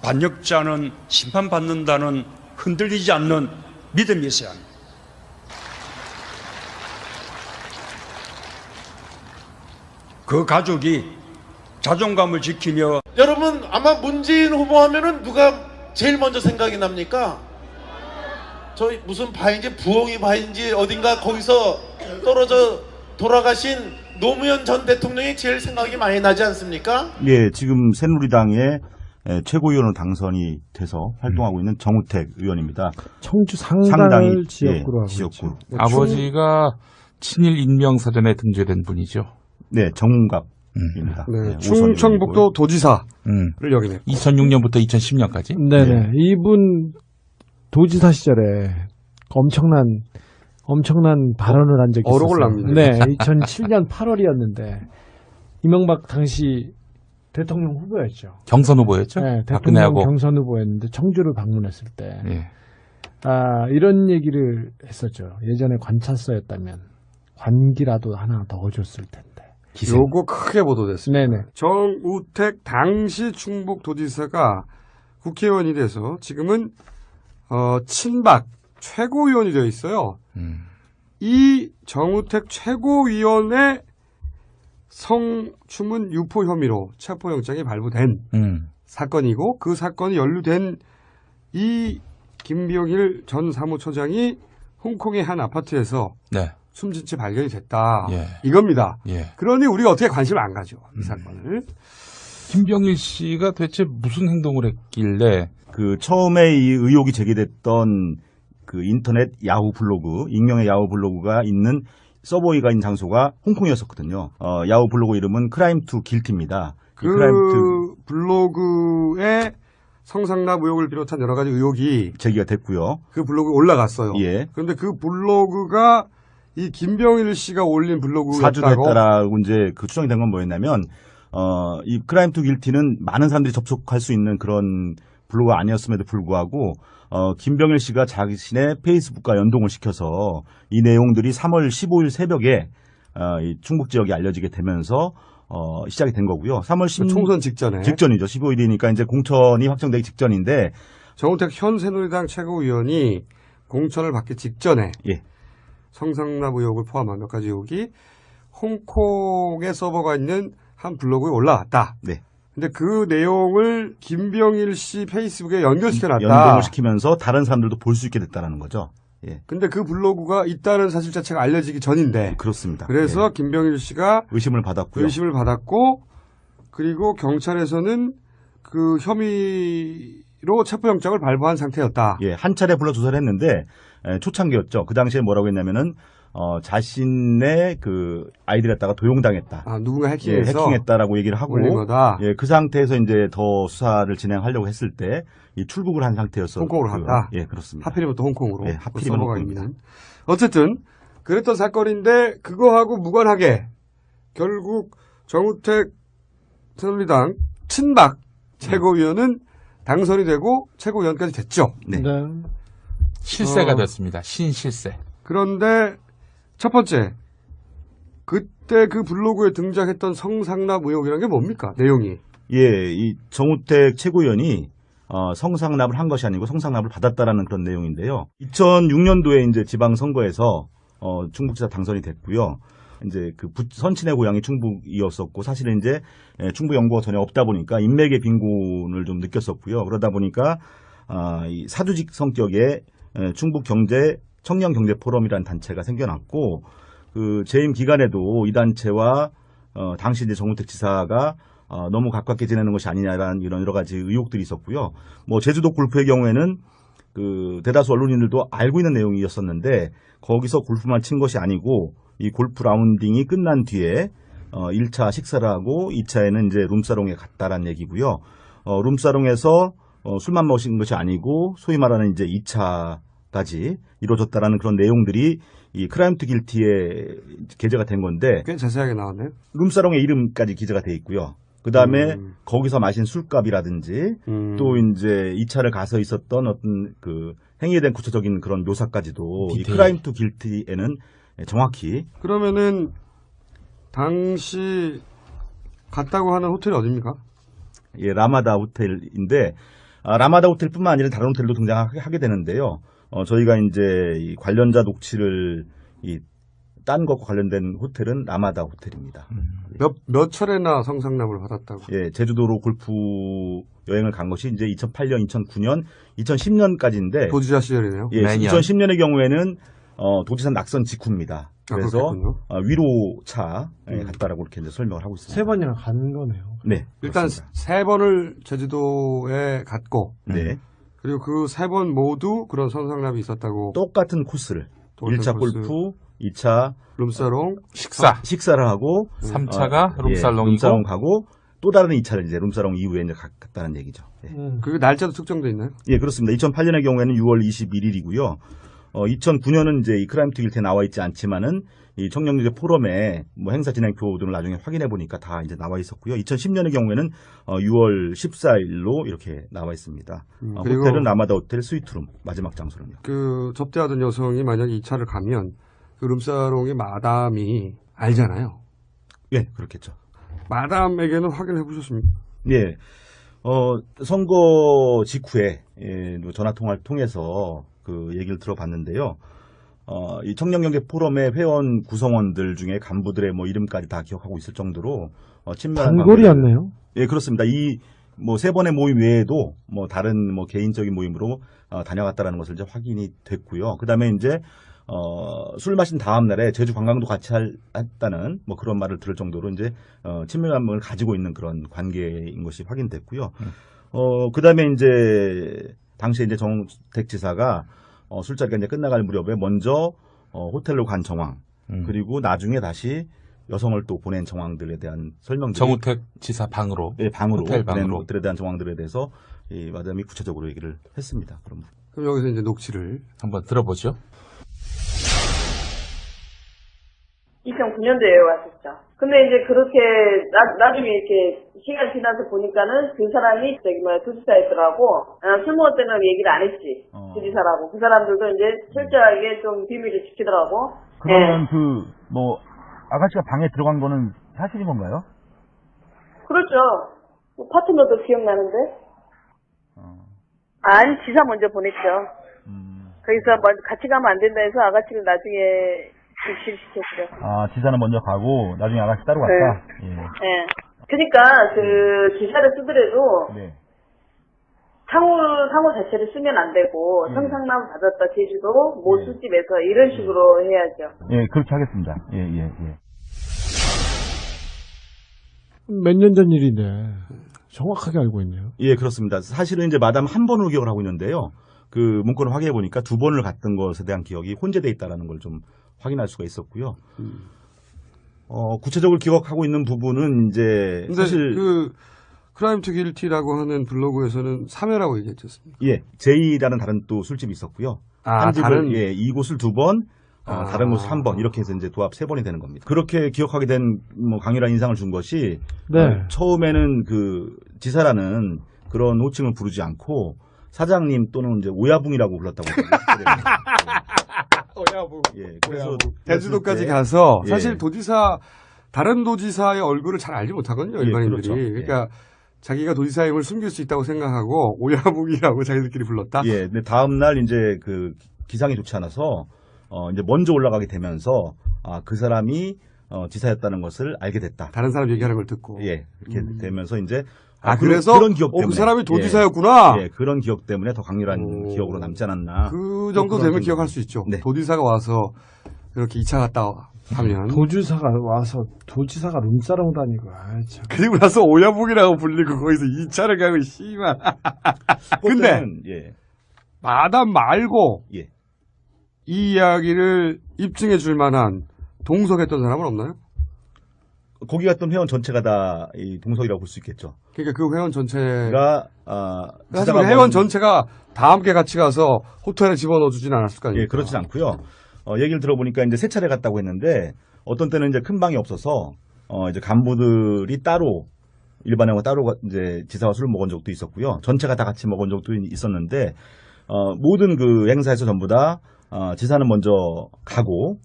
반역자는 심판받는다는 흔들리지 않는 믿음이 있어야 합니다. 그 가족이 자존감을 지키며 여러분 아마 문재인 후보 하면은 누가 제일 먼저 생각이 납니까? 저희 무슨 바인지 부엉이 바인지 어딘가 거기서 떨어져 돌아가신 노무현 전 대통령이 제일 생각이 많이 나지 않습니까? 예, 지금 새누리당의 최고위원으로 당선이 돼서 활동하고 있는 정우택 의원입니다. 청주 상당을 지역구로 하고 지역구. 있죠. 아버지가 친일 인명사전에 등재된 분이죠. 네, 정갑입니다. 네, 충청북도 도지사를 역임했고 2006년부터 2010년까지. 네네. 이분 도지사 시절에 엄청난 발언을 한 적이 있었어요. 어록을 남기네요. 네, 2007년 8월이었는데 이명박 당시 대통령 후보였죠. 경선 후보였죠. 네, 대통령 박근혜하고. 경선 후보였는데 청주를 방문했을 때 예. 이런 얘기를 했었죠. 예전에 관찰서였다면 관기라도 하나 더 줬을 텐데. 기생. 요거 크게 보도됐습니다. 네네. 정우택 당시 충북도지사가 국회의원이 돼서 지금은 친박 최고위원이 되어 있어요. 이 정우택 최고위원의 성추문 유포 혐의로 체포영장이 발부된 사건이고 그 사건이 연루된 이 김병일 전 사무처장이 홍콩의 한 아파트에서 네. 숨진 채 발견이 됐다. 예. 이겁니다. 예. 그러니 우리가 어떻게 관심을 안 가죠. 이 사건을. 김병일 씨가 대체 무슨 행동을 했길래 그 처음에 이 의혹이 제기됐던 그 인터넷 야후 블로그, 익명의 야후 블로그가 있는 서버가 있는 장소가 홍콩이었었거든요. 야후 블로그 이름은 크라임 투 길티입니다. 그 블로그에 성상납 의혹을 비롯한 여러 가지 의혹이 제기가 됐고요. 그 블로그에 올라갔어요. 예. 그런데 그 블로그가 이 김병일 씨가 올린 블로그였다고. 사주됐다라고 이제 그 추정이 된 건 뭐였냐면, 이 크라임 투 길티는 많은 사람들이 접속할 수 있는 그런 블로그가 아니었음에도 불구하고, 김병일 씨가 자신의 페이스북과 연동을 시켜서 이 내용들이 3월 15일 새벽에, 이 충북 지역에 알려지게 되면서, 시작이 된 거고요. 3월 10일. 총선 직전에. 직전이죠. 15일이니까 이제 공천이 확정되기 직전인데. 정우택 현 새누리당 최고위원이 공천을 받기 직전에. 예. 성상납 의혹을 포함한 몇 가지 의혹이 홍콩에 서버가 있는 한 블로그에 올라왔다. 네. 근데 그 내용을 김병일 씨 페이스북에 연결시켜놨다. 연동을 시키면서 다른 사람들도 볼 수 있게 됐다라는 거죠. 예. 근데 그 블로그가 있다는 사실 자체가 알려지기 전인데. 그렇습니다. 그래서 예. 김병일 씨가 의심을 받았고요. 의심을 받았고, 그리고 경찰에서는 그 혐의로 체포영장을 발부한 상태였다. 예, 한 차례 불러 조사를 했는데 초창기였죠. 그 당시에 뭐라고 했냐면은 자신의 그 아이디를 갖다가 도용당했다. 아, 누군가 예, 해킹해서 해킹했다라고 얘기를 하고 올린 거다. 예, 그 상태에서 이제 더 수사를 진행하려고 했을 때 이 출국을 한 상태였어. 홍콩으로 갔다. 예, 그렇습니다. 하필이면 또 홍콩으로. 예, 하필이면 서버가 홍콩입니다. 있는. 어쨌든 그랬던 사건인데 그거하고 무관하게 결국 정우택 새누리당 친박 최고위원은 당선이 되고 최고위원까지 됐죠. 네. 실세가 됐습니다. 신실세. 그런데 첫 번째, 그때 그 블로그에 등장했던 성상납 의혹이라는 게 뭡니까? 내용이. 예, 이 정우택 최고위원이 성상납을 한 것이 아니고 성상납을 받았다라는 그런 내용인데요. 2006년도에 이제 지방선거에서 충북지사 당선이 됐고요. 이제 그 선친의 고향이 충북이었었고 사실은 이제 충북 연고가 전혀 없다 보니까 인맥의 빈곤을 좀 느꼈었고요. 그러다 보니까 이 사주직 성격의 충북 경제 청년 경제 포럼이라는 단체가 생겨났고 그 재임 기간에도 이 단체와 당시 이제 정우택 지사가 너무 가깝게 지내는 것이 아니냐라는 이런 여러 가지 의혹들이 있었고요. 뭐 제주도 골프의 경우에는 그 대다수 언론인들도 알고 있는 내용이었었는데 거기서 골프만 친 것이 아니고 이 골프 라운딩이 끝난 뒤에 1차 식사를 하고 2차에는 이제 룸사롱에 갔다라는 얘기고요. 룸사롱에서 술만 마신 것이 아니고 소위 말하는 이제 2차까지 이루어졌다라는 그런 내용들이 이 크라임 투 길티에 게재가 된 건데 꽤 자세하게 나왔네요. 룸사롱의 이름까지 기재가 돼 있고요. 그 다음에 거기서 마신 술값이라든지 또 이제 2차를 가서 있었던 어떤 그 행위에 대한 구체적인 그런 묘사까지도 이 크라임 투 길티에는 정확히. 그러면은 당시 갔다고 하는 호텔이 어디입니까? 예, 라마다 호텔인데 라마다 호텔뿐만 아니라 다른 호텔도 등장하게 되는데요. 저희가 이제 이 관련자 녹취를 딴 것과 관련된 호텔은 라마다 호텔입니다. 몇 차례나 성상납을 받았다고? 예, 제주도로 골프 여행을 간 것이 이제 2008년, 2009년, 2010년까지인데. 도지사 시절이네요. 예, 매년. 2010년의 경우에는 도지사 낙선 직후입니다. 아, 그래서 그렇군요. 위로차 갔다라고 이렇게 이제 설명을 하고 있습니다. 세 번이나 간 거네요. 네, 일단 그렇습니다. 3번을 제주도에 갔고, 네, 그리고 그 3번 모두 그런 성상납이 있었다고. 똑같은 코스를 똑같은 1차 코스. 골프, 2차 룸사롱, 식사를 하고 3차가 룸살롱이고 룸사롱 가고 또 다른 2차를 이제 룸사롱 이후에 이제 갔다는 얘기죠. 예. 그 날짜도 특정돼 있나요? 예, 그렇습니다. 2008년의 경우에는 6월 21일이고요. 2009년은 이제 이 크라임 투 길티에 나와 있지 않지만은 이 청년경제 포럼의 뭐 행사 진행표 등을 나중에 확인해 보니까 다 이제 나와 있었고요. 2010년의 경우에는 6월 14일로 이렇게 나와 있습니다. 그리고 호텔은 라마다 호텔 스위트룸 마지막 장소는요. 그 접대하던 여성이 만약에 2차를 가면 그 룸사롱의 마담이 알잖아요. 예, 그렇겠죠. 마담에게는 확인해 보셨습니까? 예, 선거 직후에 전화 통화를 통해서 그 얘기를 들어봤는데요. 이 청년경제 포럼의 회원 구성원들 중에 간부들의 뭐 이름까지 다 기억하고 있을 정도로 친밀한 단골이었네요. 예, 그렇습니다. 이 뭐 3번의 모임 외에도 뭐 다른 뭐 개인적인 모임으로 다녀갔다라는 것을 이제 확인이 됐고요. 그다음에 이제 술 마신 다음 날에 제주 관광도 같이 했다는 뭐 그런 말을 들을 정도로 이제 친밀감을 가지고 있는 그런 관계인 것이 확인됐고요. 그다음에 이제 당시에 이제 정우택 지사가 술자리가 이제 끝나갈 무렵에 먼저 호텔로 간 정황 그리고 나중에 다시 여성을 또 보낸 정황들에 대한 설명들이 정우택 지사 방으로 예, 방으로 호텔 보낸 방으로 것들에 대한 정황들에 대해서 이 마담이 구체적으로 얘기를 했습니다. 그럼 여기서 이제 녹취를. 한번 들어보죠. 2009년도에 왔었죠. 근데 이제 그렇게 나중에 이렇게 시간 지나서 보니까는 그 사람이 도지사였더라고. 술 먹을 때는 얘기를 안 했지. 도지사라고. 그 사람들도 이제 철저하게 좀 비밀을 지키더라고. 그러면 아가씨가 방에 들어간 거는 사실인 건가요? 그렇죠. 뭐 파트너도 기억나는데. 아니, 지사 먼저 보냈죠. 거기서 같이 가면 안 된다 해서 아가씨를 나중에 실시켰죠. 지사는 먼저 가고 나중에 아가씨 따로 갔다? 예. 예. 그러니까 그 지사를 쓰더라도 네. 상호 자체를 쓰면 안 되고 성상납 받았다 제주도 모 술집에서 이런 식으로 해야죠. 예, 그렇게 하겠습니다. 예. 몇 년 전 일인데 정확하게 알고 있네요. 예, 그렇습니다. 사실은 이제 마담 한 번으로 기억을 하고 있는데요. 그 문건을 확인해 보니까 2번을 갔던 것에 대한 기억이 혼재돼 있다라는 걸 좀 확인할 수가 있었고요. 구체적으로 기억하고 있는 부분은 이제 근데 사실 그 크라임 투 길티라고 하는 블로그에서는 3회라고 얘기했지 않습니까? 예, 제이라는 다른 또 술집이 있었고요. 한 집을 이곳을 2번, 다른 곳을 1번 이렇게 해서 이제 도합 3번이 되는 겁니다. 그렇게 기억하게 된 뭐 강렬한 인상을 준 것이 네. 처음에는 그 지사라는 그런 호칭을 부르지 않고 사장님 또는 이제 오야붕이라고 불렀다고 오야붕. 예, 그래서 제주도까지 가서 예. 사실 다른 도지사의 얼굴을 잘 알지 못하거든요, 예, 일반인들이. 그렇죠. 그러니까 자기가 도지사임을 숨길 수 있다고 생각하고 오야붕이라고 자기들끼리 불렀다. 예, 근데 다음 날 이제 그 기상이 좋지 않아서 이제 먼저 올라가게 되면서 그 사람이 지사였다는 것을 알게 됐다. 다른 사람 얘기하는 걸 듣고. 예, 이렇게 되면서 이제 그래서 그런 기억 때문에 그 사람이 도지사였구나. 예, 그런 기억 때문에 더 강렬한 기억으로 남지 않았나. 그 정도 되면 기억할 수 있죠. 네. 도지사가 와서 이렇게 2차 갔다 하면. 도지사가 와서 도지사가 룸사롱 다니고 참. 그리고 나서 오야붕이라고 불리고 거기서 2차를 가고 씨발. 근데 예, 마담 말고 예. 이 이야기를 입증해 줄 만한 동석했던 사람은 없나요? 거기 갔던 회원 전체가 다 이 동석이라고 볼 수 있겠죠. 그러니까 그 회원 전체가 그러니까 사실 회원 전체가 다 함께 같이 가서 호텔에 집어넣어 주진 않았을 거 아닙니까? 예, 그렇진 않고요. 얘기를 들어보니까 이제 3차례 갔다고 했는데 어떤 때는 이제 큰 방이 없어서 이제 간부들이 따로 일반회원과 따로 이제 지사와 술을 먹은 적도 있었고요. 전체가 다 같이 먹은 적도 있었는데 모든 그 행사에서 전부 다 지사는 먼저 가고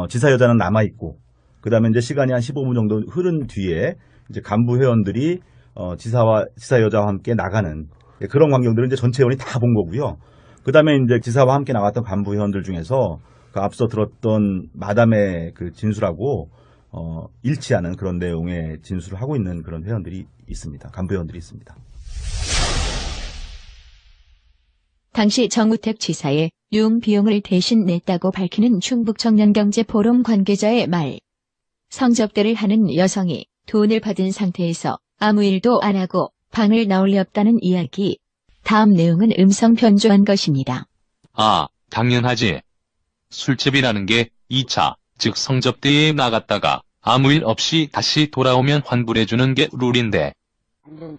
지사 여자는 남아 있고 그다음에 이제 시간이 한 15분 정도 흐른 뒤에 이제 간부 회원들이 지사 여자와 함께 나가는 예, 그런 광경들은 이제 전체 의원이 다 본 거고요. 그 다음에 이제 지사와 함께 나왔던 간부 의원들 중에서 그 앞서 들었던 마담의 그 진술하고 일치하는 그런 내용의 진술을 하고 있는 그런 회원들이 있습니다. 간부 회원들이 있습니다. 당시 정우택 지사의 융 비용을 대신 냈다고 밝히는 충북청년경제포럼 관계자의 말. 성접대를 하는 여성이 돈을 받은 상태에서 아무 일도 안 하고 방을 나올 리 없다는 이야기. 다음 내용은 음성 변조한 것입니다. 아, 당연하지. 술집이라는 게 2차, 즉 성접대에 나갔다가 아무 일 없이 다시 돌아오면 환불해주는 게 룰인데.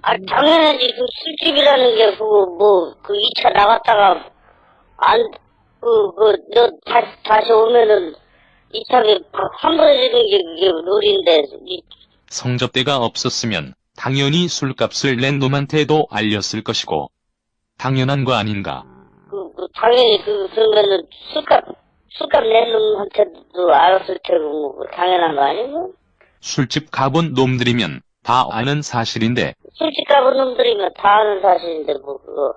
아, 당연하지. 그 술집이라는 게, 그 2차 나갔다가, 너 다시 오면은 2차에 환불해주는 게 그게 룰인데. 성접대가 없었으면 당연히 술값을 낸 놈한테도 알렸을 것이고. 당연한 거 아닌가? 당연히 그러면은 술값 낸 놈한테도 알았을 테고, 당연한 거 아니고? 술집 가본 놈들이면 다 아는 사실인데. 술집 가본 놈들이면 다 아는 사실인데, 그거.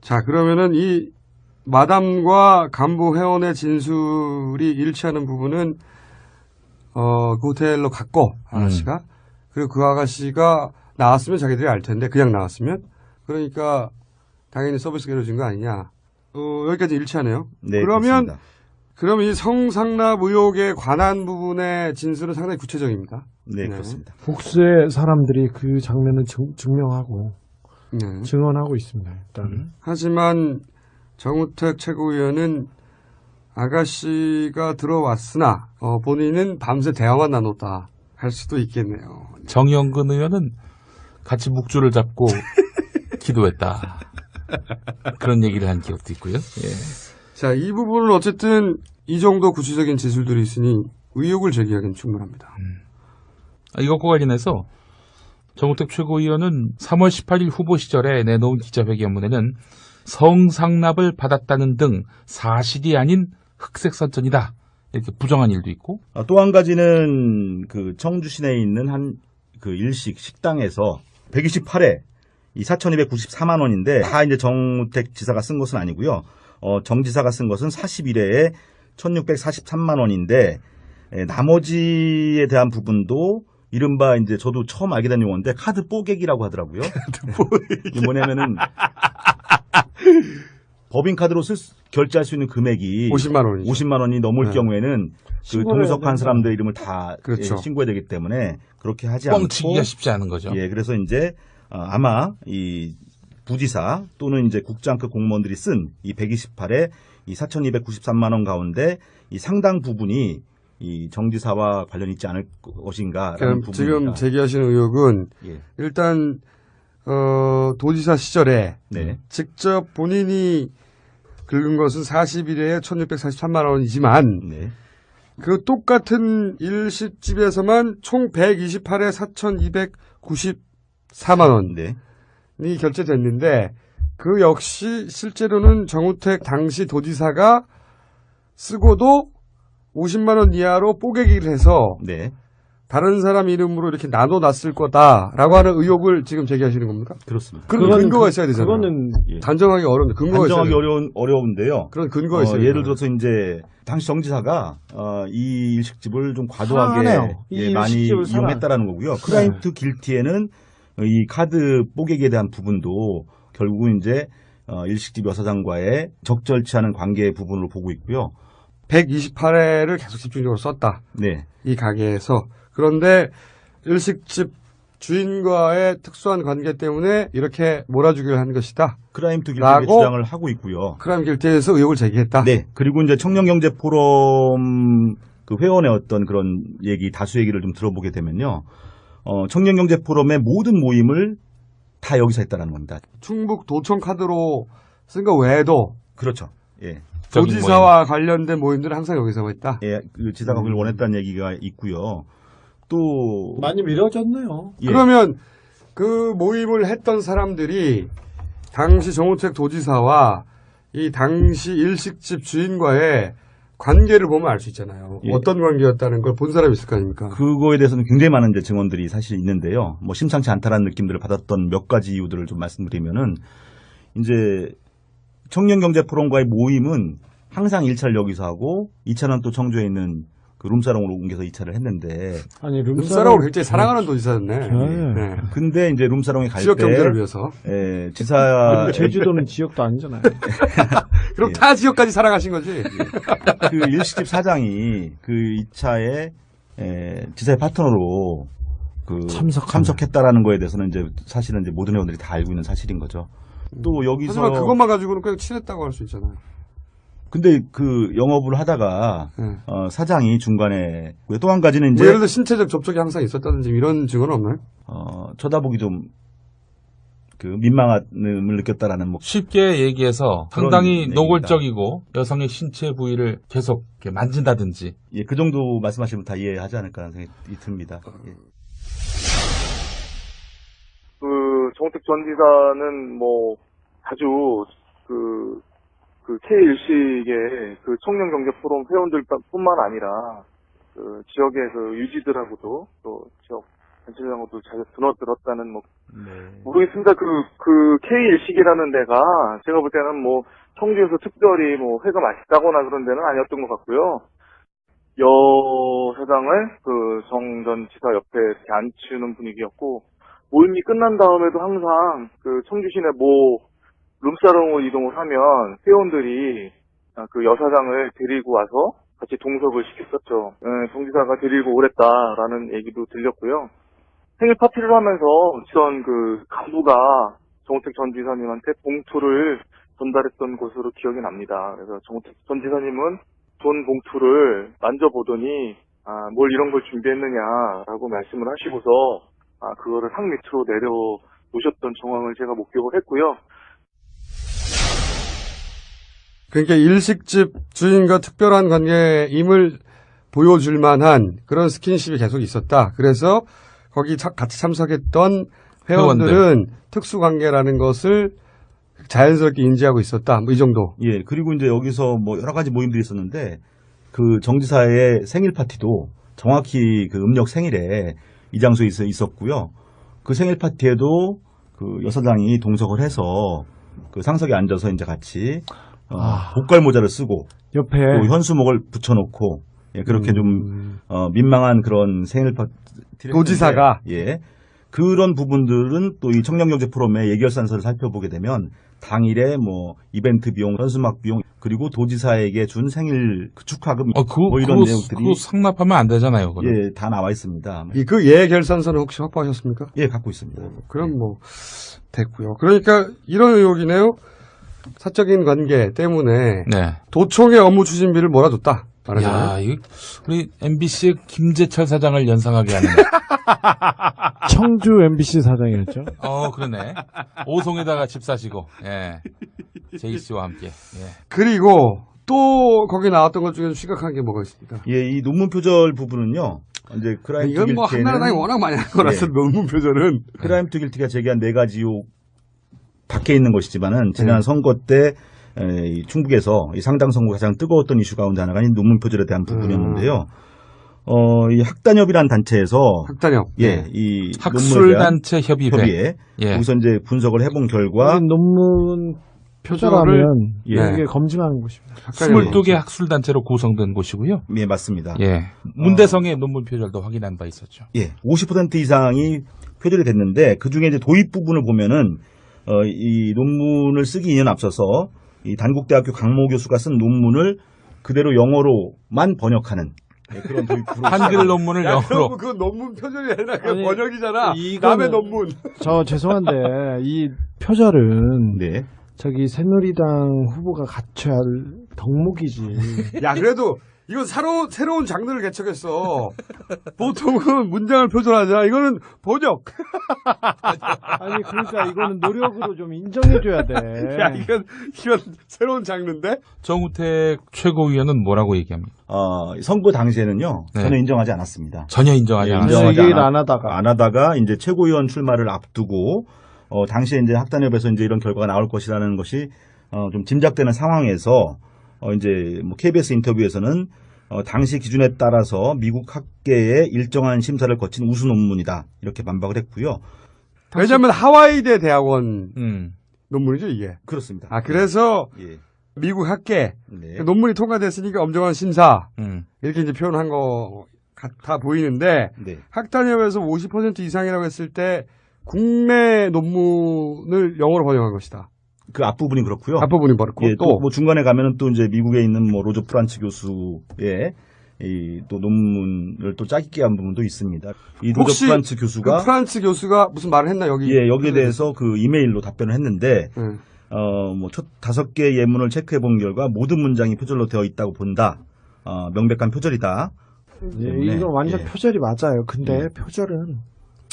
자, 그러면은 이 마담과 간부 회원의 진술이 일치하는 부분은, 그 호텔로 갔고, 아가씨가. 그리고 그 아가씨가 나왔으면 자기들이 알 텐데, 그냥 나왔으면. 그러니까, 당연히 서비스가 이루어진 거 아니냐. 여기까지 일치하네요. 네, 그러면, 그렇습니다. 그럼 이 성상납 의혹에 관한 부분의 진술은 상당히 구체적입니다. 네, 그렇습니다. 복수의 사람들이 그 장면을 증명하고 네. 증언하고 있습니다. 일단. 하지만 정우택 최고위원은 아가씨가 들어왔으나 본인은 밤새 대화만 나눴다 할 수도 있겠네요. 정영근 의원은 같이 묵주를 잡고 기도했다. 그런 얘기를 한 기억도 있고요. 예. 자, 이 부분은 어쨌든 이 정도 구체적인 진술들이 있으니 의혹을 제기하기는 충분합니다. 이것과 관련해서 정우택 최고위원은 3월 18일 후보 시절에 내놓은 기자회견문에는 성상납을 받았다는 등 사실이 아닌 흑색선전이다. 이렇게 부정한 일도 있고. 또 한 가지는 그 청주 시내에 있는 한 그 일식 식당에서 128회 이 4,294만 원인데 다 이제 정우택 지사가 쓴 것은 아니고요. 정 지사가 쓴 것은 41회에 1,643만 원인데 나머지에 대한 부분도 이른바 이제 저도 처음 알게 된 용어인데 카드 뽀객이라고 하더라고요. 이게 뭐냐면은 법인카드로 결제할 수 있는 금액이 50만 원이 넘을 네. 경우에는 그 동석한 사람들 이름을 다 그렇죠. 신고해야 되기 때문에 그렇게 하지 않고 뻥치기가 쉽지 않은 거죠. 예, 그래서 이제 아마 이 부지사 또는 이제 국장급 공무원들이 쓴 이 128에 이 4,293만 원 가운데 이 상당 부분이 이 정지사와 관련이 있지 않을 것인가라는 부분입니다. 지금 제기하시는 의혹은 예. 일단 도지사 시절에 네. 직접 본인이 긁은 것은 41회에 1,643만 원이지만 네. 그 똑같은 일식집에서만 총 128회 4,294만 원이 네. 결제됐는데 그 역시 실제로는 정우택 당시 도지사가 쓰고도 50만 원 이하로 뽀개기를 해서 네. 다른 사람 이름으로 이렇게 나눠놨을 거다라고 하는 의혹을 지금 제기하시는 겁니까? 그렇습니다. 그런 근거가 있어야 되잖아요. 그거는 예. 단정하기 어려운데 근거가 있어야 단정하기 돼요. 어려운데요. 그런 근거가 있어야 돼요. 예를 들어서 이제 당시 정지사가 이 일식집을 좀 과도하게 사네요. 이 많이 일식집을 사나. 이용했다라는 거고요. 크라임 투 길티에는 이 카드 뽀개기에 대한 부분도 결국은 이제 일식집 여사장과의 적절치 않은 관계 부분으로 보고 있고요. 128회를 계속 집중적으로 썼다. 네. 이 가게에서. 그런데 일식집 주인과의 특수한 관계 때문에 이렇게 몰아주기를 한 것이다. 크라임 투 길티의 주장을 하고 있고요. 크라임 길티에서 의혹을 제기했다. 네. 그리고 이제 청년경제포럼 그 회원의 어떤 그런 얘기, 다수 얘기를 좀 들어보게 되면요. 청년경제포럼의 모든 모임을 다 여기서 했다라는 겁니다. 충북 도청 카드로 쓴 거 외에도 그렇죠. 예. 도지사와 관련된 모임들은 항상 여기서 했다. 예, 그 지사가 그걸 원했다는 얘기가 있고요. 또 많이 미뤄졌네요. 예. 그러면 그 모임을 했던 사람들이 당시 정우택 도지사와 이 당시 일식집 주인과의 관계를 보면 알 수 있잖아요. 예. 어떤 관계였다는 걸 본 사람이 있을 거 아닙니까? 그거에 대해서는 굉장히 많은 이제 증언들이 사실 있는데요. 뭐 심상치 않다라는 느낌들을 받았던 몇 가지 이유들을 좀 말씀드리면은 이제 청년경제포럼과의 모임은 항상 1차를 여기서 하고 2차는 또 청주에 있는 그 룸사롱으로 옮겨서 2차를 했는데 아니 룸사롱을 굉장히 사랑하는 도지사였네. 네. 근데 이제 룸사롱에 갈 때 지역 경제를 위해서. 예, 지사 제주도는 지역도 아니잖아요. 그럼 예. 타 지역까지 사랑하신 거지. 그 일식집 사장이 그 2차에 지사의 파트너로 그 참석했다라는 거에 대해서는 이제 사실은 이제 모든 회원들이 다 알고 있는 사실인 거죠. 또 여기서 하지만 그것만 가지고는 그냥 친했다고 할 수 있잖아요. 근데 그 영업을 하다가 사장이 중간에 또 한 가지는 이제 뭐 예를 들어 신체적 접촉이 항상 있었다든지 이런 증언은 없나요? 쳐다보기 좀 그 민망함을 느꼈다라는 뭐 쉽게 얘기해서 상당히 얘기입니다. 노골적이고 여성의 신체 부위를 계속 이렇게 만진다든지. 예, 그 정도 말씀하시면 다 이해하지 않을까라는 생각이 듭니다. 예. 정우택 전 지사는 뭐 자주 그 K1식의 그 청년경제포럼 회원들뿐만 아니라 그 지역의 그 유지들하고도 또 지역 단체장하고도 자주 드러들었다는 뭐 모르겠습니다. 그 K1식이라는 데가 제가 볼 때는 뭐 청주에서 특별히 뭐 회가 맛있다거나 그런 데는 아니었던 것 같고요. 여 사장을 그 정 전 지사 옆에 이렇게 앉히는 분위기였고, 모임이 끝난 다음에도 항상 그 청주 시내 모 룸사롱으로 이동을 하면 회원들이 그 여사장을 데리고 와서 같이 동석을 시켰었죠. 정 지사가 데리고 오랬다라는 얘기도 들렸고요. 생일 파티를 하면서 전 그 간부가 정우택 전 지사님한테 봉투를 전달했던 것으로 기억이 납니다. 그래서 정우택 전 지사님은 돈 봉투를 만져보더니 뭘 이런 걸 준비했느냐라고 말씀을 하시고서 그거를 상 밑으로 내려놓으셨던 정황을 제가 목격을 했고요. 그러니까 일식집 주인과 특별한 관계임을 보여줄 만한 그런 스킨십이 계속 있었다. 그래서 거기 같이 참석했던 회원들은 특수관계라는 것을 자연스럽게 인지하고 있었다. 뭐 이 정도. 예, 그리고 이제 여기서 뭐 여러 가지 모임들이 있었는데 그 정지사의 생일 파티도 정확히 그 음력 생일에 이 장소에 있었고요. 그 생일 파티에도 그 여사장이 동석을 해서 그 상석에 앉아서 이제 같이 복갈 모자를 쓰고 옆에 또 현수목을 붙여놓고 예, 그렇게 좀 민망한 그런 생일 파티를 도지사가 예. 그런 부분들은 또 이 청년경제 포럼의 예결산서를 살펴보게 되면 당일에 뭐 이벤트 비용, 현수막 비용, 그리고 도지사에게 준 생일 축하금 뭐 이런 내용들이 그거 상납하면 안 되잖아요. 그건. 예, 다 나와 있습니다. 그 예결산서는 혹시 확보하셨습니까? 예, 갖고 있습니다. 그럼 뭐 됐고요. 그러니까 이런 의혹이네요. 사적인 관계 때문에 도청의 업무 추진비를 몰아줬다. 야, 이거 우리 MBC의 김재철 사장을 연상하게 하는. 청주 MBC 사장이었죠. 그러네. 오송에다가 집 사시고, 예. 제이 씨와 함께. 예. 그리고 또 거기 나왔던 것 중에 심각한 게 뭐가 있습니까? 예, 이 논문 표절 부분은요. 이제 크라임 이건 뭐 한나라당이 워낙 많이 한 거라서 논문 표절은 크라임 투 길티가 제기한 4가지 의혹 밖에 있는 것이지만은 지난 선거 때 이 충북에서 이 상당 선거 가장 뜨거웠던 이슈 가운데 하나가 이 논문 표절에 대한 부분이었는데요. 이 학단협이라는 단체에서 학단협, 예, 이 학술단체 협의회, 여기서 이제 분석을 해본 결과 논문 표절하면 이게 검증하는 곳입니다. 22개 학술단체로 구성된 곳이고요. 예, 맞습니다. 예, 문대성의 논문 표절도 확인한 바 있었죠. 예, 50% 이상이 표절이 됐는데 그 중에 이제 도입 부분을 보면은 이 논문을 쓰기 2년 앞서서 이 단국대학교 강모 교수가 쓴 논문을 그대로 영어로만 번역하는 그런 도입으로 한글 논문을 영어로. 그 논문 표절이 아니라 그 번역이잖아. 남의 논문. 저 죄송한데 이 표절은 저기 새누리당 후보가 갖춰야 할 덕목이지. 야 그래도 이건 새로운 장르를 개척했어. 보통은 문장을 표절하자. 이거는 번역. 아니 그러니까 이거는 노력으로 좀 인정해줘야 돼. 야 이건 새로운 장르인데. 정우택 최고위원은 뭐라고 얘기합니까? 선거 당시에는요 전혀 인정하지 않았습니다. 전혀 인정하지 않았어요. 얘기를 안 하다가 이제 최고위원 출마를 앞두고 당시에 이제 학단협에서 이제 이런 결과가 나올 것이라는 것이 좀 짐작되는 상황에서 이제 뭐 KBS 인터뷰에서는 당시 기준에 따라서 미국 학계의 일정한 심사를 거친 우수 논문이다 이렇게 반박을 했고요. 왜냐하면 하와이대 대학원 논문이죠 이게. 그렇습니다. 그래서 예. 미국 학계 네. 논문이 통과됐으니까 엄정한 심사 이렇게 이제 표현한 거 같아 보이는데 네. 학단협에서 50% 이상이라고 했을 때 국내 논문을 영어로 번역한 것이다. 그 앞부분이 그렇고요. 앞부분이 그렇고 예, 또 뭐 중간에 가면은 또 이제 미국에 있는 뭐 로저 프란츠 교수의 이 또 논문을 또 짜깁기 한 부분도 있습니다. 이 로저 프란츠 교수가 그 프란츠 교수가 무슨 말을 했나 여기? 예, 여기에 대해서 그 이메일로 답변을 했는데 뭐 첫 5개 예문을 체크해 본 결과 모든 문장이 표절로 되어 있다고 본다. 명백한 표절이다. 예, 이건 완전 예. 표절이 맞아요. 근데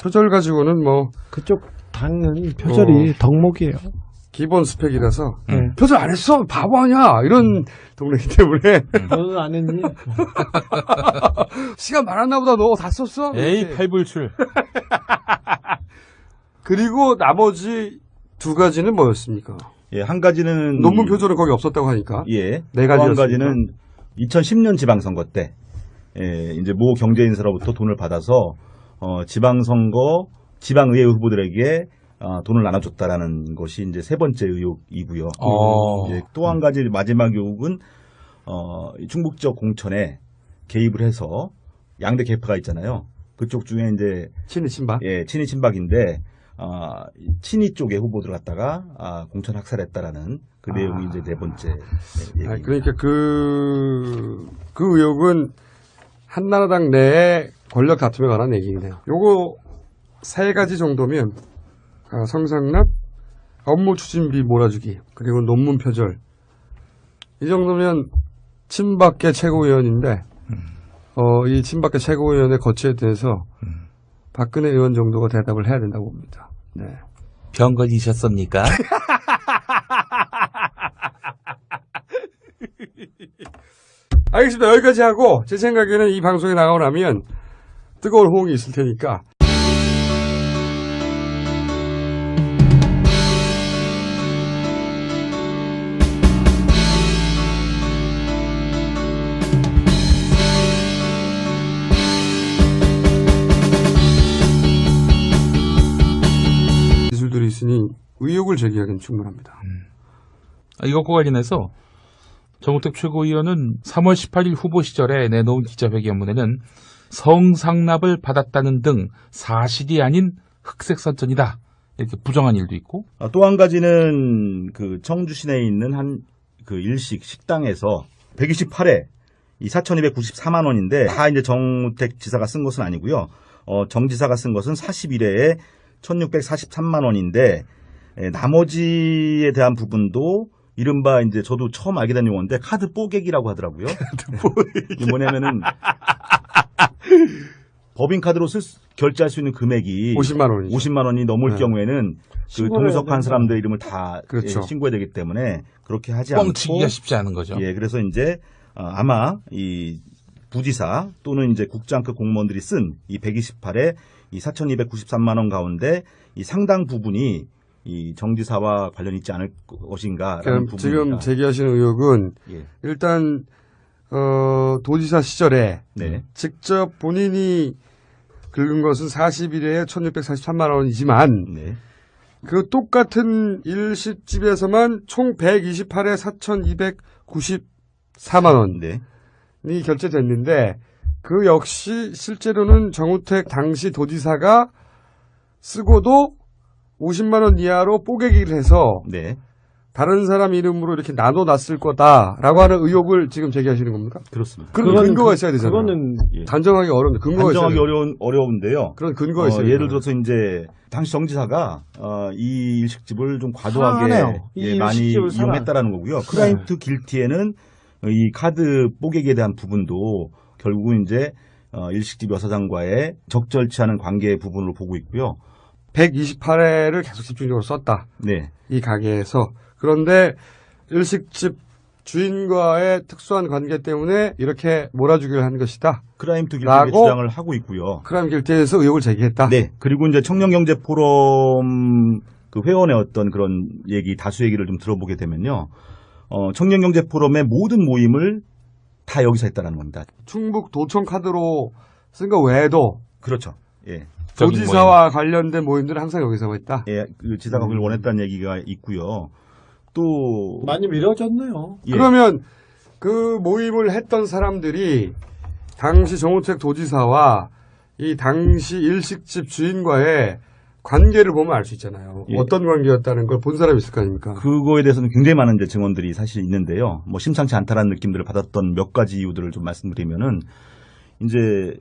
표절 가지고는 뭐 그쪽 당은 표절이 덕목이에요. 기본 스펙이라서 표절 안 했어 바보 아니야 이런 동네이기 때문에 너는 안 했니? 시간 많았나 보다 너 다 썼어? 에이 팔불출. 그리고 나머지 두 가지는 뭐였습니까? 예, 한 가지는 논문 표절은 거기 없었다고 하니까. 예. 네 또 한 가지였습니까? 가지는 2010년 지방선거 때 이제 모 경제인사로부터 돈을 받아서 지방선거 지방의회 후보들에게 돈을 나눠줬다라는 것이 이제 세 번째 의혹이고요. 또 한 가지 마지막 의혹은 충북 지역 공천에 개입을 해서 양대 계파가 있잖아요. 그쪽 중에 이제 친이 친박. 예, 친이 친박인데 친이 쪽의 후보들 갖다가 공천 학살했다라는 그 내용이 이제 네 번째 얘기입니다. 그러니까 그 의혹은 한나라당 내의 권력 다툼에 관한 얘기네요. 요거 세 가지 정도면 성상납, 업무 추진비 몰아주기, 그리고 논문 표절. 이 정도면 친박계 최고위원인데, 이 친박계 최고위원의 거취에 대해서 박근혜 의원 정도가 대답을 해야 된다고 봅니다. 네. 병 걸리셨습니까? 알겠습니다. 여기까지 하고, 제 생각에는 이 방송에 나가고 나면 뜨거운 호응이 있을 테니까. 기술들이 있으니 의혹을 제기하기는 충분합니다. 이것과 관련해서 정우택 최고위원은 3월 18일 후보 시절에 내놓은 기자회견문에는 성상납을 받았다는 등 사실이 아닌 흑색선전이다 이렇게 부정한 일도 있고, 또 한 가지는 그 청주 시내에 있는 한 그 일식 식당에서 128회 이 4,294만 원인데 다 이제 정우택 지사가 쓴 것은 아니고요. 정 지사가 쓴 것은 41회에 1,643만 원인데 나머지에 대한 부분도 이른바 이제 저도 처음 알게 된 용어인데 카드 뽀개기라고 하더라고요. 이게 뭐냐면은 법인카드로 결제할 수 있는 금액이 50만 원이 넘을 경우에는 그 동석한 사람들 이름을 다 그렇죠. 신고해야 되기 때문에 그렇게 하지 않고 뻥치기가 쉽지 않은 거죠. 예, 그래서 이제 아마 이 부지사 또는 이제 국장급 공무원들이 쓴 이 128에 이 4,293만 원 가운데 이 상당 부분이 이 정지사와 관련이 있지 않을 것인가라는 부분입니다. 지금 제기하시는 의혹은 일단 도지사 시절에 직접 본인이 긁은 것은 41회에 1,643만 원이지만 그 똑같은 일식집에서만 총 128회 4,294만 원이 결제됐는데 그 역시 실제로는 정우택 당시 도지사가 쓰고도 50만 원 이하로 뽀개기를 해서 다른 사람 이름으로 이렇게 나눠놨을 거다라고 하는 의혹을 지금 제기하시는 겁니까? 그렇습니다. 그런 근거가 있어야 되잖아요. 그거는 단정하기 어려운데 근거가 있어야 단정하기 어려운데요. 그런 근거가 있어요. 예를 들어서 이제 당시 정지사가 이 일식집을 좀 과도하게 많이 이용했다라는 거고요. 크라임 투 길티에는 이 카드 뽀개기에 대한 부분도 결국은 이제 일식집 여사장과의 적절치 않은 관계 부분으로 보고 있고요. 128회를 계속 집중적으로 썼다. 이 가게에서. 그런데 일식집 주인과의 특수한 관계 때문에 이렇게 몰아주기를 한 것이다. 크라임 투 길티의 주장을 하고 있고요. 크라임 길티에서 의혹을 제기했다. 네. 그리고 이제 청년경제포럼 그 회원의 어떤 그런 얘기, 다수 얘기를 좀 들어보게 되면요. 청년경제 포럼의 모든 모임을 다 여기서 했다라는 겁니다. 충북 도청 카드로 쓴 거 외에도 그렇죠. 예. 도지사와 관련된 모임들은 항상 여기서 했다. 예, 그 지사가 그걸 원했다는 얘기가 있고요. 또 많이 미뤄졌네요. 예. 그러면 그 모임을 했던 사람들이 당시 정우택 도지사와 이 당시 일식집 주인과의 관계를 보면 알 수 있잖아요. 예. 어떤 관계였다는 걸 본 사람이 있을 거 아닙니까? 그거에 대해서는 굉장히 많은 이제 증언들이 사실 있는데요. 뭐 심상치 않다라는 느낌들을 받았던 몇 가지 이유들을 좀 말씀드리면은 이제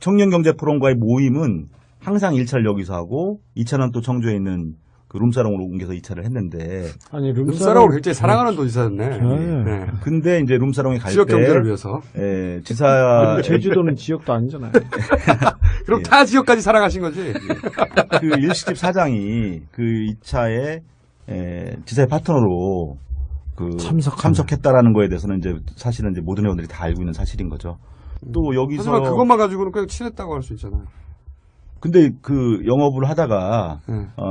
청년경제 포럼과의 모임은 항상 1차를 여기서 하고 2차는 또 청주에 있는 그 룸사롱으로 옮겨서 2차를 했는데 아니 룸사롱을 굉장히 사랑하는 도지사였네. 네. 근데 이제 룸사롱에 갈 때 지역 경제를 위해서. 예, 지사 제주도는 지역도 아니잖아요. 그럼 타 지역까지 사랑하신 거지. 그 일식집 사장이 그 2차에 지사의 파트너로 그 참석했다라는 거에 대해서는 이제 사실은 이제 모든 회원들이 다 알고 있는 사실인 거죠. 또 여기서 하지만 그것만 가지고는 그냥 친했다고 할 수 있잖아요. 근데 그 영업을 하다가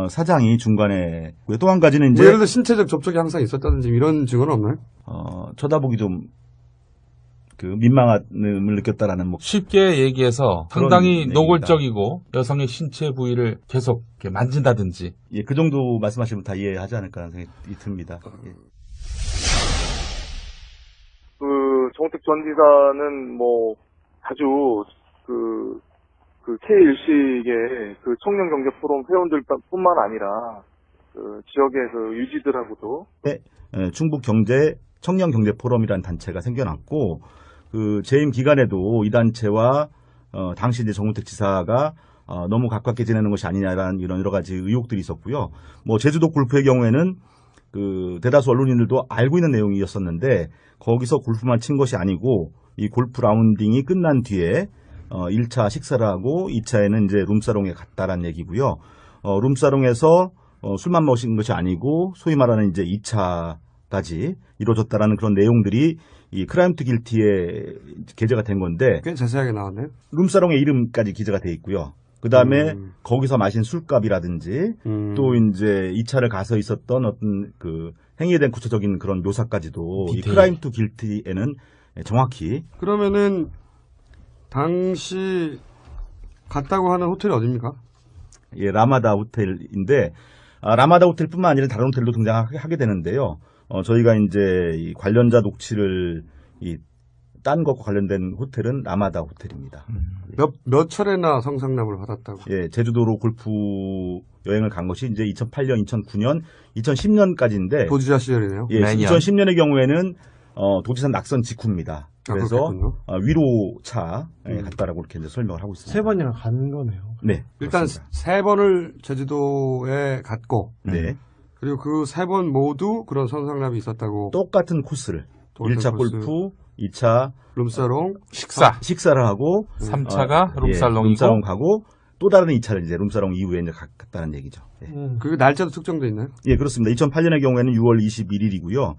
사장이 중간에 또 한 가지는 이제 예를 들어 신체적 접촉이 항상 있었다든지 이런 증언은 없나요? 쳐다보기 좀 그 민망함을 느꼈다라는 뭐 쉽게 얘기해서 그런 상당히 얘기입니다. 노골적이고 여성의 신체 부위를 계속 이렇게 만진다든지. 예, 그 정도 말씀하시면 다 이해하지 않을까 하는 생각이 듭니다. 예. 그 정우택 전 지사는 뭐 아주 그 K일식의 그 청년경제 포럼 회원들뿐만 아니라 그 지역의 그 유지들하고도 충북 청년 경제 포럼이라는 단체가 생겨났고 그 재임 기간에도 이 단체와 당시 이제 정우택 지사가 너무 가깝게 지내는 것이 아니냐라는 이런 여러 가지 의혹들이 있었고요. 뭐 제주도 골프의 경우에는 그 대다수 언론인들도 알고 있는 내용이었었는데 거기서 골프만 친 것이 아니고 이 골프 라운딩이 끝난 뒤에 1차 식사를 하고 2차에는 이제 룸사롱에 갔다라는 얘기고요. 룸사롱에서 술만 마신 것이 아니고 소위 말하는 이제 2차까지 이루어졌다라는 그런 내용들이 이 크라임 투 길티에 게재가 된 건데 꽤 자세하게 나왔네요. 룸사롱의 이름까지 기재가 돼 있고요. 그 다음에 거기서 마신 술값이라든지 또 이제 2차를 가서 있었던 어떤 그 행위에 대한 구체적인 그런 묘사까지도 이 크라임 투 길티에는 정확히 그러면은 당시 갔다고 하는 호텔이 어디입니까? 예, 라마다 호텔인데 라마다 호텔뿐만 아니라 다른 호텔도 등장하게 되는데요. 저희가 이제 이 관련자 녹취를 딴 것과 관련된 호텔은 라마다 호텔입니다. 몇 차례나 성상납을 받았다고? 예, 제주도로 골프 여행을 간 것이 이제 2008년, 2009년, 2010년까지인데 도지사 시절이네요. 예, 2010년의 경우에는 도지사 낙선 직후입니다. 그래서 위로차 갔다라고 이렇게 이제 설명을 하고 있습니다. 3번이나 간 거네요. 네, 일단 그렇습니다. 3번을 제주도에 갔고, 네. 그리고 그 3번 모두 그런 성상납이 있었다고. 똑같은 코스를 1차 코스. 골프, 2차 룸사롱, 식사를 하고 3차가 룸살롱이고 룸사롱 가고 또 다른 2차를 이제 룸사롱 이후에 이제 갔다는 얘기죠. 예. 그 날짜도 특정돼 있나요? 예, 그렇습니다. 2008년의 경우에는 6월 21일이고요.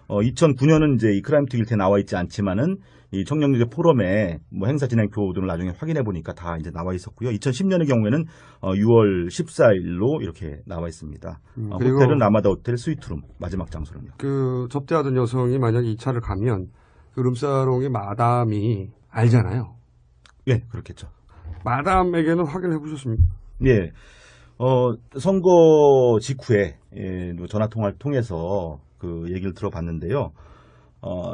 2009년은 이제 이 크라임 투 길티에 나와 있지 않지만은 이 청년경제 포럼의 뭐 행사 진행표 등을 나중에 확인해 보니까 다 이제 나와 있었고요. 2010년의 경우에는 6월 14일로 이렇게 나와 있습니다. 호텔은 라마다 호텔 스위트룸 마지막 장소는요. 그 접대하던 여성이 만약에 2차를 가면 그 룸사롱의 마담이 알잖아요. 예, 그렇겠죠. 마담에게는 확인해 보셨습니까? 예. 선거 직후에 전화 통화를 통해서 그 얘기를 들어봤는데요.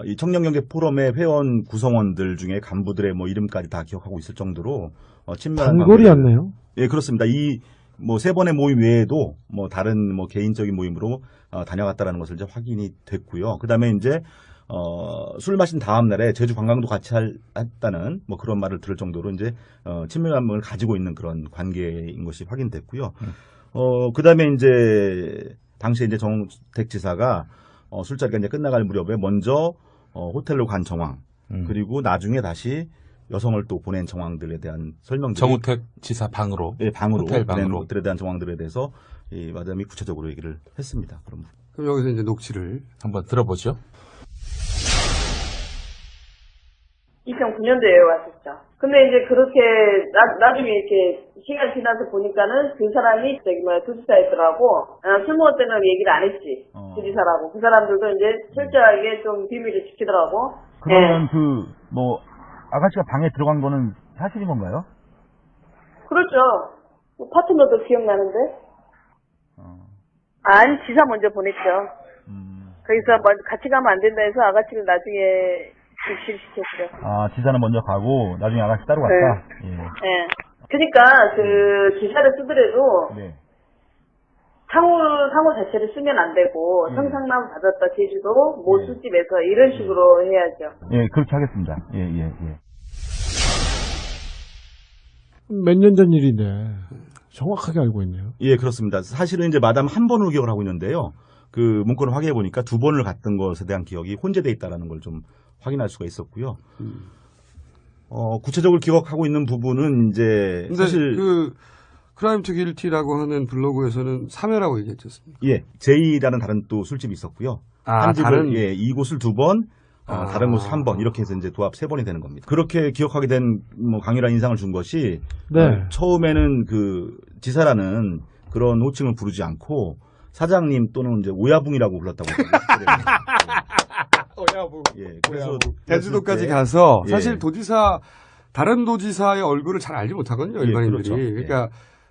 이 청년경제 포럼의 회원 구성원들 중에 간부들의 뭐 이름까지 다 기억하고 있을 정도로 친밀한 단골이었네요. 예, 그렇습니다. 이 뭐 3번의 모임 외에도 뭐 다른 뭐 개인적인 모임으로 다녀갔다라는 것을 이제 확인이 됐고요. 그다음에 이제 술 마신 다음 날에 제주 관광도 같이 했다는 뭐 그런 말을 들을 정도로 이제 친밀감을 가지고 있는 그런 관계인 것이 확인됐고요. 그다음에 이제 당시에 이제 정우택 지사가 술자리가 이제 끝나갈 무렵에 먼저 호텔로 간 정황 그리고 나중에 다시 여성을 또 보낸 정황들에 대한 설명들이 정우택 지사 방으로 호텔 방으로 보낸 것들에 대한 정황들에 대해서 이 마담이 구체적으로 얘기를 했습니다. 그럼 여기서 이제 녹취를 한번 들어보죠. 2008년 2009년도에 왔었죠. 근데 이제 그렇게 나중에 이렇게 시간 지나서 보니까는 그 사람이 도지사였더라고. 술 먹을 때는 얘기를 안 했지. 도지사라고. 그 사람들도 이제 철저하게 좀 비밀을 지키더라고. 그러면 아가씨가 방에 들어간 거는 사실인 건가요? 그렇죠. 파트너도 기억나는데? 아니, 지사 먼저 보냈죠. 거기서 같이 가면 안 된다 해서 아가씨를 나중에 실시켰죠. 아, 지사는 먼저 가고 나중에 아가씨 따로 갔다? 네. 네. 그러니까 그 지사를 쓰더라도 네. 상호 자체를 쓰면 안 되고 성상남 받았다 제주도 모 술집에서 이런 식으로 해야죠. 예, 그렇게 하겠습니다. 예. 몇 년 전 일인데 정확하게 알고 있네요. 예, 그렇습니다. 사실은 이제 마담 한 번으로 기억을 하고 있는데요. 그 문건을 확인해 보니까 두 번을 갔던 것에 대한 기억이 혼재돼 있다라는 걸 좀 확인할 수가 있었고요. 구체적으로 기억하고 있는 부분은 이제 사실 그 크라임 투 길티라고 하는 블로그에서는 3회라고 얘기했지 않습니까? 예, 제이라는 다른 또 술집이 있었고요. 한 집을 이곳을 2번, 다른 곳을 1번 이렇게 해서 이제 도합 3번이 되는 겁니다. 그렇게 기억하게 된 강렬한 인상을 준 것이 처음에는 그 지사라는 그런 호칭을 부르지 않고 사장님 또는 이제 오야붕이라고 불렀다고. 오야붕. 예, 그래서 제주도까지 가서 사실 다른 도지사의 얼굴을 잘 알지 못하거든요, 일반인들이. 그렇죠. 그러니까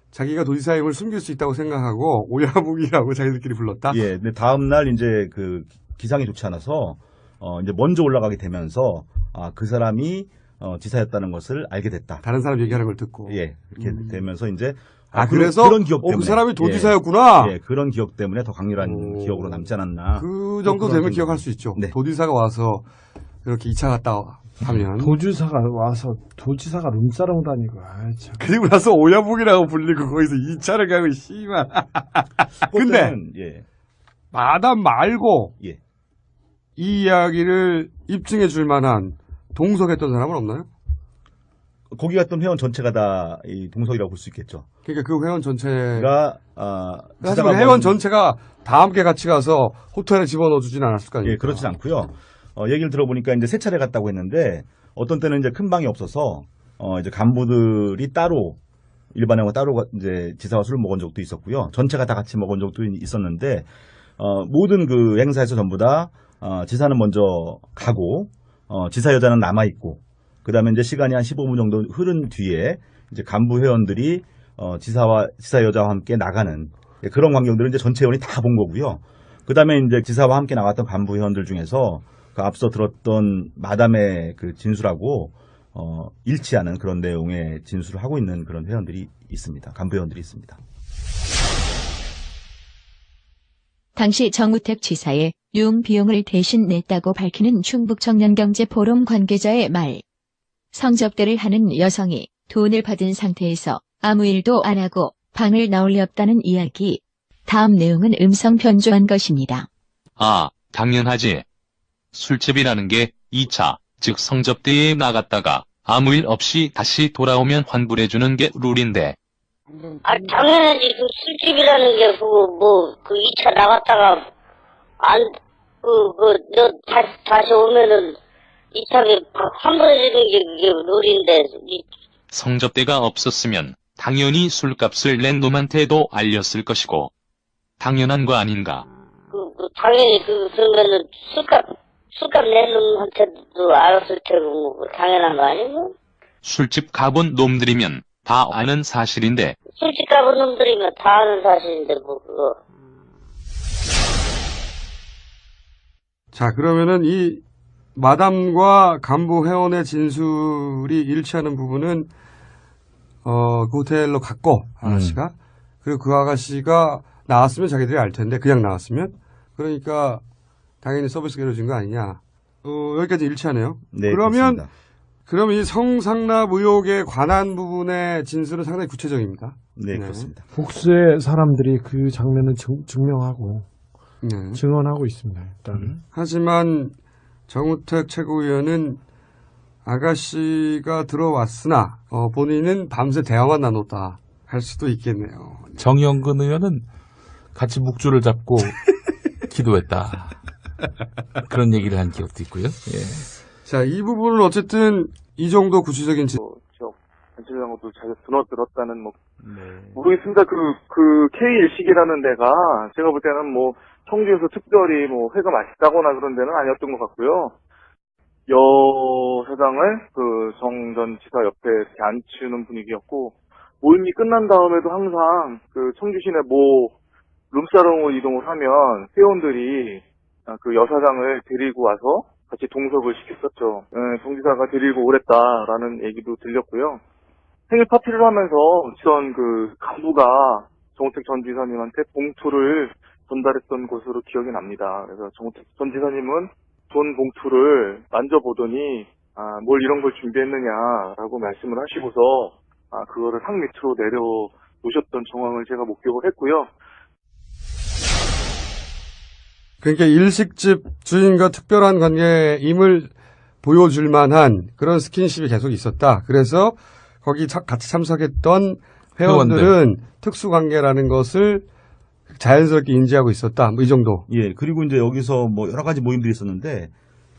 자기가 도지사임을 숨길 수 있다고 생각하고 오야붕이라고 자기들끼리 불렀다. 예, 근데 다음 날 이제 그 기상이 좋지 않아서 이제 먼저 올라가게 되면서 그 사람이 지사였다는 것을 알게 됐다. 다른 사람 얘기하는 걸 듣고. 예, 이렇게 되면서 이제 그래서 그런 기억 때문에 그 사람이 도지사였구나. 예, 그런 기억 때문에 더 강렬한 기억으로 남지 않았나. 그 정도 되면 기억할 수 있죠. 네. 도지사가 와서 이렇게 2차 갔다 하면. 도지사가 와서 도지사가 룸사롱 다니고. 참. 그리고 나서 오야붕이라고 불리고 거기서 2차를 가고 씨발. 근데 마담 말고 이 이야기를 입증해 줄 만한 동석했던 사람은 없나요? 거기 갔던 회원 전체가 다 이 동석이라고 볼 수 있겠죠. 그러니까 그 회원 전체가 사실 회원 전체가 다 함께 같이 가서 호텔에 집어넣어 주진 않았을 거 아니에요? 예, 그렇진 않고요. 얘기를 들어보니까 이제 3차례 갔다고 했는데 어떤 때는 이제 큰 방이 없어서 이제 간부들이 따로 일반회원과 따로 이제 지사와 술을 먹은 적도 있었고요. 전체가 다 같이 먹은 적도 있었는데 모든 그 행사에서 전부 다 지사는 먼저 가고 지사 여자는 남아 있고 그다음에 이제 시간이 한 15분 정도 흐른 뒤에 이제 간부 회원들이 지사 여자와 함께 나가는 그런 광경들을 이제 전체 회원이 다 본 거고요. 그다음에 이제 지사와 함께 나갔던 간부 회원들 중에서 그 앞서 들었던 마담의 그 진술하고 일치하는 그런 내용의 진술을 하고 있는 그런 회원들이 있습니다. 간부 회원들이 있습니다. 당시 정우택 지사의 융 비용을 대신 냈다고 밝히는 충북청년경제포럼 관계자의 말. 성접대를 하는 여성이 돈을 받은 상태에서 아무 일도 안 하고 방을 나올 리 없다는 이야기. 다음 내용은 음성 변조한 것입니다. 당연하지. 술집이라는 게 2차, 즉 성접대에 나갔다가 아무 일 없이 다시 돌아오면 환불해주는 게 룰인데. 당연하지. 그 술집이라는 게 그 2차 나갔다가 너 다시 오면은 2차에 환불해주는 게 그게 룰인데. 성접대가 없었으면 당연히 술값을 낸 놈한테도 알렸을 것이고. 당연한 거 아닌가? 당연히 그러면은 술값 낸 놈한테도 알았을 테고 당연한 거 아니고? 술집 가본 놈들이면 다 아는 사실인데. 술집 가본 놈들이면 다 아는 사실인데 그거. 자, 그러면은 이 마담과 간부 회원의 진술이 일치하는 부분은 그 호텔로 갔고 아가씨가 그리고 그 아가씨가 나왔으면 자기들이 알 텐데 그냥 나왔으면 그러니까 당연히 서비스가 이루어진 거 아니냐. 여기까지 일치하네요. 네, 그러면 그렇습니다. 그럼 이 성상납 의혹에 관한 부분의 진술은 상당히 구체적입니다. 네, 그렇습니다. 복수의 사람들이 그 장면을 증명하고 증언하고 있습니다. 일단. 하지만 정우택 최고위원은 아가씨가 들어왔으나 본인은 밤새 대화만 나눴다 할 수도 있겠네요. 정영근 의원은 같이 묵주를 잡고 기도했다. 그런 얘기를 한 기억도 있고요. 예. 자, 이 부분은 어쨌든 이 정도 구체적인 지역 단체장하고도 자주 드너들었다는 모르겠습니다. 그 K1식이라는 데가 제가 볼 때는 뭐 청주에서 특별히 뭐 회가 맛있다거나 그런 데는 아니었던 것 같고요. 여사장을 그 정 전 지사 옆에 이렇게 앉히는 분위기였고, 모임이 끝난 다음에도 항상 그 청주 시내 룸사롱으로 이동을 하면 회원들이 그 여사장을 데리고 와서 같이 동석을 시켰었죠. 정 지사가 데리고 오랬다라는 얘기도 들렸고요. 생일 파티를 하면서 전 그 간부가 정우택 전 지사님한테 봉투를 전달했던 것으로 기억이 납니다. 그래서 정우택 전 지사님은 돈 봉투를 만져보더니 뭘 이런 걸 준비했느냐라고 말씀을 하시고서 그거를 상 밑으로 내려놓으셨던 정황을 제가 목격을 했고요. 그러니까 일식집 주인과 특별한 관계임을 보여줄 만한 그런 스킨십이 계속 있었다. 그래서 거기 같이 참석했던 회원들은 특수관계라는 것을 자연스럽게 인지하고 있었다. 뭐 이 정도. 예. 그리고 이제 여기서 뭐 여러 가지 모임들이 있었는데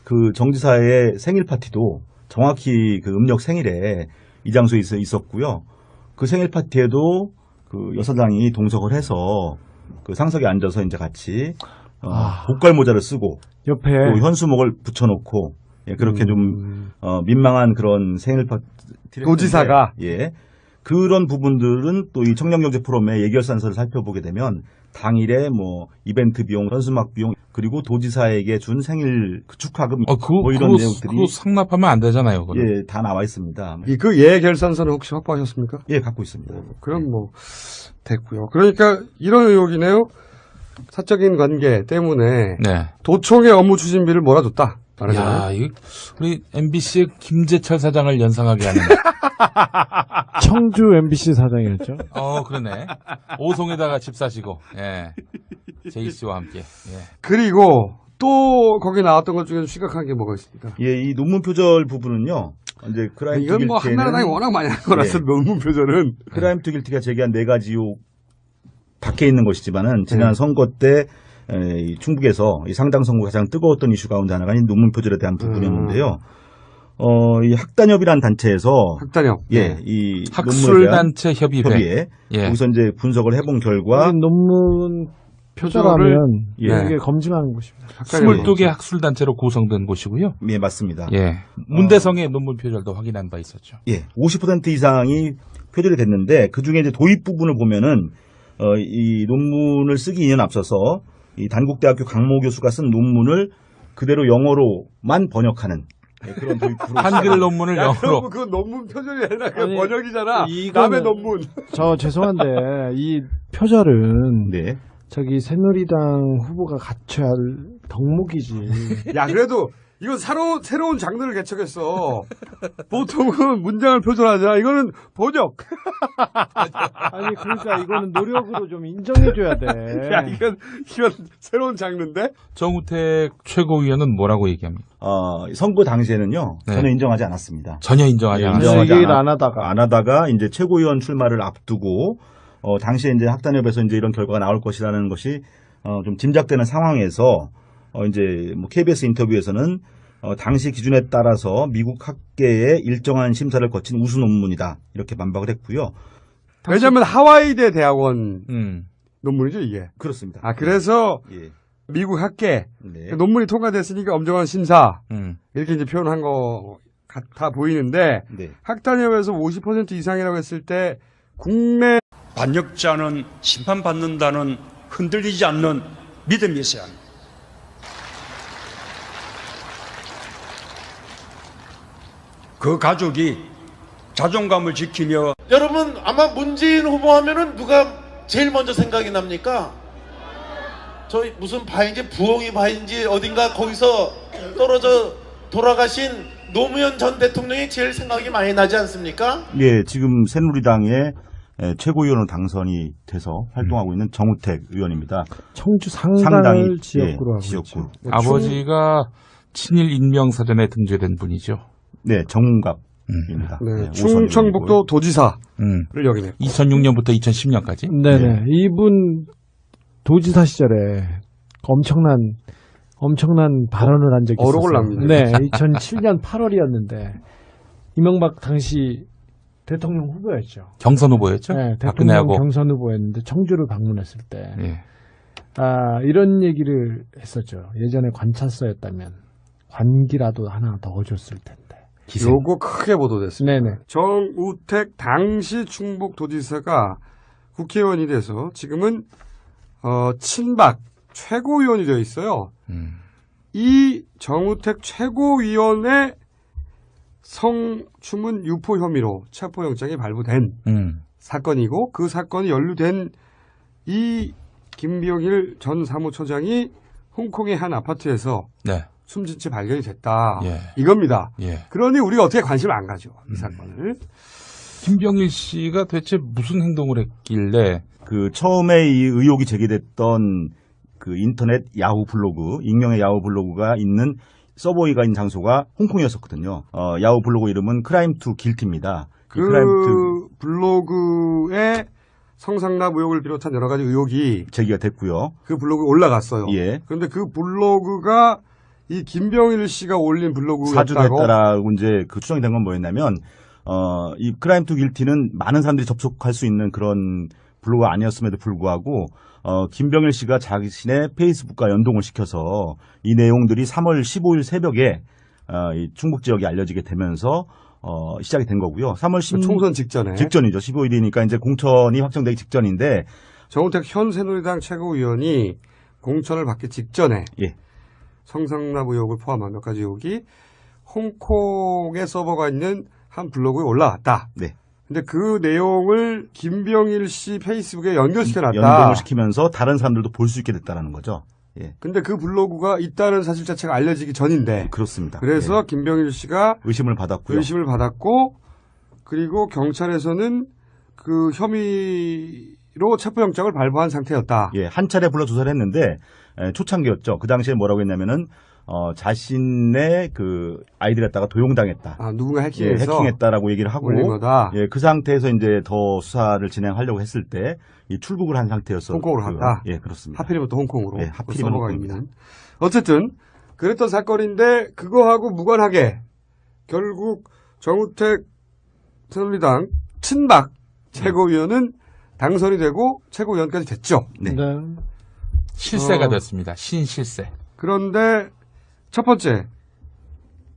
그 정지사의 생일 파티도 정확히 그 음력 생일에 이 장소에 있었고요. 그 생일 파티에도 그 여사장이 동석을 해서 그 상석에 앉아서 이제 같이 복갈 모자를 쓰고 옆에 또 현수목을 붙여놓고 그렇게 좀 민망한 그런 생일 파티 도지사가 그런 부분들은 또 이 청년경제 포럼의 예결산서를 살펴보게 되면 당일에 뭐 이벤트 비용, 현수막 비용 그리고 도지사에게 준 생일 축하금 뭐 이런 내용들이 그거 상납하면 안 되잖아요. 그거는. 다 나와 있습니다. 그 예결산서는 혹시 확보하셨습니까? 예, 갖고 있습니다. 그럼 뭐 됐고요. 그러니까 이런 의혹이네요. 사적인 관계 때문에 도청의 업무 추진비를 몰아줬다. 야, 우리 MBC의 김재철 사장을 연상하게 하는. 청주 MBC 사장이었죠. 그러네. 오송에다가 집 사시고, 제이 씨와 함께. 그리고 또 거기 나왔던 것 중에 심각한 게 뭐가 있습니까? 이 논문 표절 부분은요. 이제 크라임 투 길티는 이건 뭐 한나라당이 워낙 많이 한 거라서 논문 표절은 크라임 투 길티가 제기한 4가지 의혹 밖에 있는 것이지만은 지난 선거 때 충북에서 이 상당 선거가 가장 뜨거웠던 이슈 가운데 하나가 이 논문 표절에 대한 부분이었는데요. 이 학단협이라는 단체에서 이 학술단체 협의회 거기서 이제 분석을 해본 결과 논문 표절하면 이게 검증하는 곳입니다. 22개 학술단체로 구성된 곳이고요. 예, 맞습니다. 문대성의 논문 표절도 확인한 바 있었죠. 50% 이상이 표절이 됐는데 그 중에 이제 도입 부분을 보면은 이 논문을 쓰기 2년 앞서서 이 단국대학교 강모 교수가 쓴 논문을 그대로 영어로만 번역하는 그런 도입으로 한글 논문을 영어로. 그 논문 표절이 아니라 그 번역이잖아. 남의 논문. 저 죄송한데 이 표절은 저기 새누리당 후보가 갖춰야 할 덕목이지. 야 그래도 이건 새로운 장르를 개척했어. 보통은 문장을 표절하잖아. 이거는 번역. 아니 그러니까 이거는 노력으로 좀 인정해줘야 돼. 야 이건 새로운 장르인데. 정우택 최고위원은 뭐라고 얘기합니까? 선거 당시에는요 전혀 인정하지 않았습니다. 전혀 인정하지 얘기를 안 하다가 이제 최고위원 출마를 앞두고 당시에 이제 학단협에서 이제 이런 결과가 나올 것이라는 것이 좀 짐작되는 상황에서. 이제 뭐 KBS 인터뷰에서는 당시 기준에 따라서 미국 학계의 일정한 심사를 거친 우수 논문이다 이렇게 반박을 했고요. 왜냐하면 하와이대 대학원 논문이죠 이게. 그렇습니다. 그래서 미국 학계 논문이 통과됐으니까 엄정한 심사 이렇게 이제 표현한 거 같아 보이는데 학단협에서 50% 이상이라고 했을 때 국내 반역자는 심판받는다는 흔들리지 않는 믿음이 있어야 합니다. 그 가족이 자존감을 지키며 여러분 아마 문재인 후보 하면은 누가 제일 먼저 생각이 납니까? 저희 무슨 바인지 부엉이 바인지 어딘가 거기서 떨어져 돌아가신 노무현 전 대통령이 제일 생각이 많이 나지 않습니까? 예, 지금 새누리당의 최고위원으로 당선이 돼서 활동하고 있는 정우택 의원입니다. 청주 상당을 지역구로 하고 지역구. 아버지가 친일 인명사전에 등재된 분이죠. 네, 정갑입니다. 충청북도 도지사를 역임했고 2006년부터 2010년까지. 네네. 이분 도지사 시절에 엄청난 엄청난 발언을 한 적이 있었어요. 어록을 납니다. 네, 2007년 8월이었는데 이명박 당시 대통령 후보였죠. 경선 후보였죠? 네, 대통령 박근혜하고. 경선 후보였는데 청주를 방문했을 때 예. 이런 얘기를 했었죠. 예전에 관찰서였다면 관기라도 하나 더 줬을 텐데. 기생. 요거 크게 보도됐습니다. 네네. 정우택 당시 충북도지사가 국회의원이 돼서 지금은 친박 최고위원이 되어 있어요. 이 정우택 최고위원의 성추문 유포 혐의로 체포영장이 발부된 사건이고 그 사건이 연루된 이 김병일 전 사무처장이 홍콩의 한 아파트에서 네. 숨진 채 발견이 됐다. 예. 이겁니다. 예. 그러니 우리가 어떻게 관심을 안 가죠. 이 사건을. 김병일 씨가 대체 무슨 행동을 했길래 그 처음에 이 의혹이 제기됐던 그 인터넷 야후 블로그, 익명의 야후 블로그가 있는 서버가 있는 장소가 홍콩이었었거든요. 야후 블로그 이름은 크라임 투 길티입니다. 그 블로그에 성상납 의혹을 비롯한 여러 가지 의혹이 제기가 됐고요. 그 블로그에 올라갔어요. 예. 그런데 그 블로그가 이 김병일 씨가 올린 블로그였다고. 사주됐다라고 이제 그 추정이 된 건 뭐였냐면, 이 크라임 투 길티는 많은 사람들이 접속할 수 있는 그런 블로그가 아니었음에도 불구하고, 김병일 씨가 자신의 페이스북과 연동을 시켜서 이 내용들이 3월 15일 새벽에, 이 충북 지역에 알려지게 되면서, 시작이 된 거고요. 3월 10일. 총선 직전에. 직전이죠. 15일이니까 이제 공천이 확정되기 직전인데. 정우택 현 새누리당 최고위원이 공천을 받기 직전에. 예. 성상납 의혹을 포함한 몇 가지 의혹이 홍콩에 서버가 있는 한 블로그에 올라왔다. 네. 근데 그 내용을 김병일 씨 페이스북에 연결시켜놨다. 연동을 시키면서 다른 사람들도 볼 수 있게 됐다라는 거죠. 예. 근데 그 블로그가 있다는 사실 자체가 알려지기 전인데. 그렇습니다. 그래서 예. 김병일 씨가 의심을 받았고요. 의심을 받았고, 그리고 경찰에서는 그 혐의로 체포영장을 발부한 상태였다. 예, 한 차례 불러 조사를 했는데 초창기였죠. 그 당시에 뭐라고 했냐면은 자신의 그 아이디를 갖다가 도용당했다. 누군가 해킹해서 예, 해킹했다라고 얘기를 하고 올린 거다. 예, 그 상태에서 이제 더 수사를 진행하려고 했을 때 이 출국을 한 상태였어. 홍콩으로 갔다. 예, 그렇습니다. 하필이면 또 홍콩으로. 예, 하필이면 홍콩입니다. 어쨌든 그랬던 사건인데 그거하고 무관하게 결국 정우택 새누리당 친박 최고위원은 당선이 되고 최고위원까지 됐죠. 네. 실세가 됐습니다. 신실세. 그런데 첫 번째,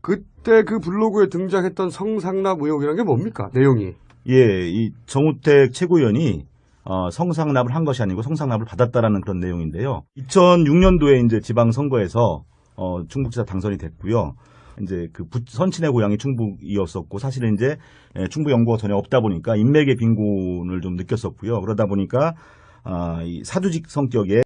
그때 그 블로그에 등장했던 성상납 의혹이라는 게 뭡니까? 내용이. 예, 이 정우택 최고위원이 성상납을 한 것이 아니고 성상납을 받았다라는 그런 내용인데요. 2006년도에 이제 지방선거에서 충북지사 당선이 됐고요. 이제 그 선친의 고향이 충북이었었고 사실은 이제 충북 연고가 전혀 없다 보니까 인맥의 빈곤을 좀 느꼈었고요. 그러다 보니까 이 사주직 성격의